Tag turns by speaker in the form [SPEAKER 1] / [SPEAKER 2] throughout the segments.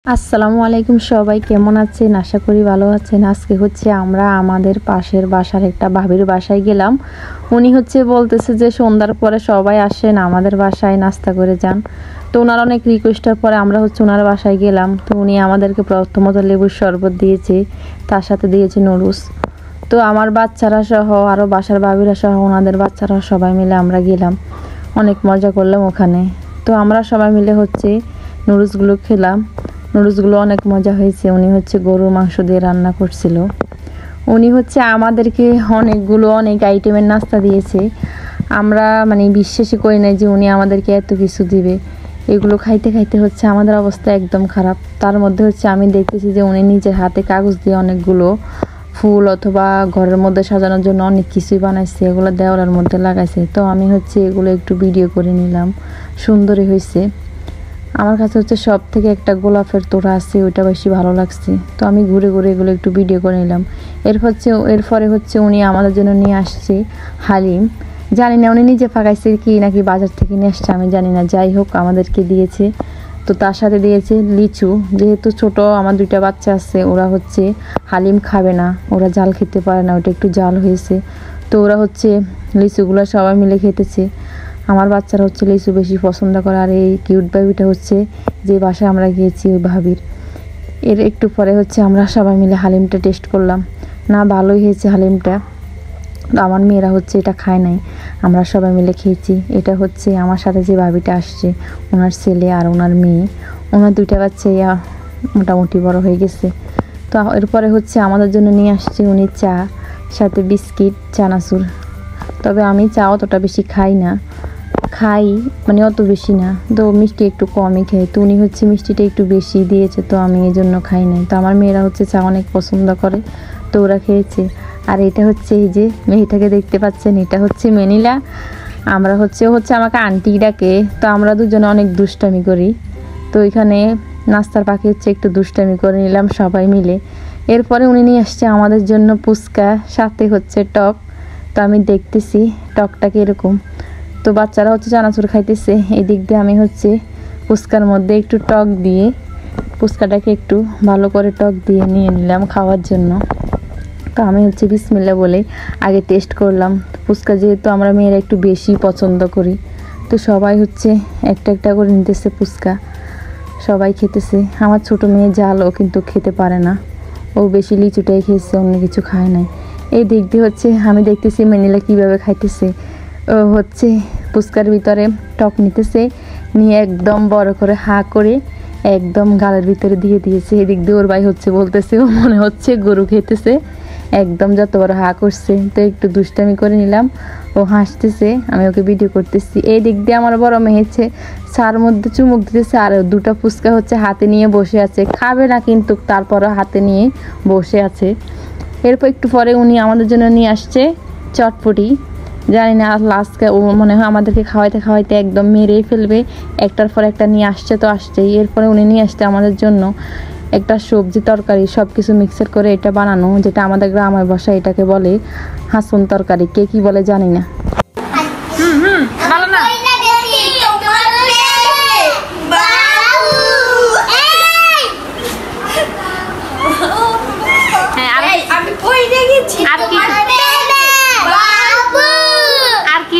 [SPEAKER 1] আসসালামু আলাইকুম, সবাই কেমন আছেন? আশা করি ভালো আছেন। আজকে আমরা আমাদের পাশের বাসার একটা ভাবির বাসায় গেলাম। উনি বলতেছে যে সন্ধ্যার পরে সবাই আসেন আমাদের বাসায় নাস্তা করে যান। তো ওনার অনেক রিকোয়েস্টের পরে আমরা ওনার বাসায় গেলাম। তো উনি আমাদেরকে প্রথমত লেবুর শরবত দিয়েছে, তার সাথে দিয়েছে নুডলস। তো আমার বাচ্চারা সহ আরও বাসার ভাবিরা সহ ওনাদের বাচ্চারা সবাই মিলে আমরা গেলাম, অনেক মজা করলাম ওখানে। তো আমরা সবাই মিলে নুডলসগুলো খেলাম। নুডলসগুলো অনেক মজা হয়েছে। উনি গরুর মাংস দিয়ে রান্না করছিল। উনি আমাদেরকে অনেক আইটেমের নাস্তা দিয়েছে। আমরা বিশ্বাসই করি না যে উনি আমাদেরকে এত কিছু দিবে। এগুলো খাইতে খাইতে আমাদের অবস্থা একদম খারাপ। তার মধ্যে আমি দেখতেছি যে উনি নিজের হাতে কাগজ দিয়ে অনেকগুলো ফুল অথবা ঘরের মধ্যে সাজানোর জন্য অনেক কিছুই বানাইছে, এগুলো দেওয়ালের মধ্যে লাগাইছে। তো আমি এগুলো একটু ভিডিও করে নিলাম। সুন্দরই হয়েছে। আমার কাছে সব থেকে একটা গোলাপের তোড়া আছে, ওইটা বেশি ভালো লাগছে। তো আমি ঘুরে ঘুরে এগুলো একটু ভিডিও করে নিলাম। এরপরে উনি আমাদের জন্য নিয়ে আসছে হালিম। জানি না উনি নিজে পাকাইছে কি নাকি বাজার থেকে নিয়ে আসছে, আমি জানি না। যাই হোক, আমাদেরকে দিয়েছে। তো তার সাথে দিয়েছে লিচু। যেহেতু ছোট আমার দুইটা বাচ্চা আছে, ওরা হালিম খাবে না, ওরা জাল খেতে পারে না, ওটা একটু জাল হয়েছে। তো ওরা লিচুগুলো সবাই মিলে খেতেছে। আমার বাচ্চারা লিচু বেশি পছন্দ করে। আর এই কিউট বেবিটা যে বাসায় আমরা গিয়েছি ওই ভাবির, এর একটু পরে আমরা সবাই মিলে হালিমটা টেস্ট করলাম। না, ভালোই হয়েছে হালিমটা। তো আমার মেয়েরা এটা খায় নাই, আমরা সবাই মিলে খেয়েছি। এটা আমার সাথে যে ভাবিটা আসছে, ওনার ছেলে আর ওনার মেয়ে, ওনার দুইটা বাচ্চা মোটামুটি বড় হয়ে গেছে। তো এরপরে আমাদের জন্য নিয়ে আসছে উনি চা, সাথে বিস্কিট, চানাচুর। তবে আমি চা অতটা বেশি খাই না, অত বেশি না। তো মিষ্টি একটু কমই খাই। তো উনি মিষ্টিটা একটু বেশি দিয়েছে, তো আমি এই জন্য খাই নাই। তো আমার মেয়েরা চা অনেক পছন্দ করে, তো ওরা খেয়েছে। আর এটা এই যে মেয়েটাকে দেখতে পাচ্ছেন, এটা মেনিলা। আমরা আমাকে আন্টি ডাকে। তো আমরা দুজনে অনেক দুষ্টামি করি। তো এখানে নাস্তার পাখি একটু দুষ্টামি করে নিলাম সবাই মিলে। এরপরে উনি নিয়ে আসছে আমাদের জন্য ফুচকা, সাথে টক। তো আমি দেখতেছি টকটাকে এরকম। তো বাচ্চারা চানাচুর খাইতেছে। এই দিক দিয়ে আমি ফুচকার মধ্যে একটু টক দিয়ে ফুচকাটাকে একটু ভালো করে টক দিয়ে নিয়ে নিলাম খাওয়ার জন্য। তো আমি বিসমিল্লাহ বলে আগে টেস্ট করলাম। ফুচকা যেহেতু আমরা মেয়েরা একটু বেশি পছন্দ করি, তো সবাই একটা একটা করে নিতেছে ফুচকা, সবাই খেতেছে। আমার ছোট মেয়ে জালও কিন্তু খেতে পারে না, ও বেশি লিচুটাই খেয়েছে, অন্য কিছু খায় নাই। এই দিক দিয়ে আমি দেখতেছি মেনিলা কীভাবে খাইতেছে। ও ফুচকার ভিতরে টক নিতেছে, নিয়ে একদম বড় করে হা করে একদম গালের ভিতরে দিয়ে দিয়েছে। এদিক দিয়ে ওর ভাই বলতেছে ও মনে গরু খেতেছে, একদম যত বড় হা করছে। তো একটু দুষ্টামি করে নিলাম, ও হাসতেছে, আমি ওকে ভিডিও করতেছি। এই দিক দিয়ে আমার বড় মেয়ে চার মধ্যে চুমুক দিতেছে, আর দুটা ফুচকা হাতে নিয়ে বসে আছে, খাবে না কিন্তু তারপরও হাতে নিয়ে বসে আছে। এরপর একটু পরে উনি আমাদের জন্য নিয়ে আসছে চটপটি। জানি না লাস্টে ও মনে হয় আমাদেরকে খাওয়াইতে খাওয়াইতে একদম মেরেই ফেলবে। একটার পর একটা নিয়ে আসছে, তো আসছেই। এরপরে উনি নিয়ে আসছে আমাদের জন্য একটা সবজি তরকারি, সব কিছু মিক্সার করে এটা বানানো, যেটা আমাদের গ্রামের ভাষায় এটাকে বলে হাসুন তরকারি। কে কি বলে জানি না।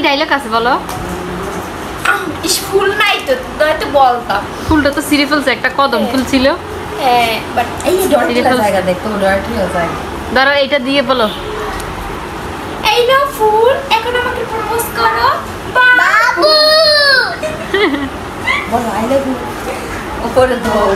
[SPEAKER 1] ডায়লগ আছে বলো?
[SPEAKER 2] ফুল নাই তো, নয়তো বলতাম।
[SPEAKER 1] ফুলটা তো ছিঁড়ে ফেলছে, একটা কদম ফুল ছিল।
[SPEAKER 2] হ্যাঁ, বাট এই যে জায়গা দেখো, ডর্টি জায়গা।
[SPEAKER 1] ধরো এটা দিয়ে বলো,
[SPEAKER 2] এই নাও ফুল, এখন আমাকে প্রপোজ করো বাবু। বলো আই লাভ ইউ। উপরে দাও।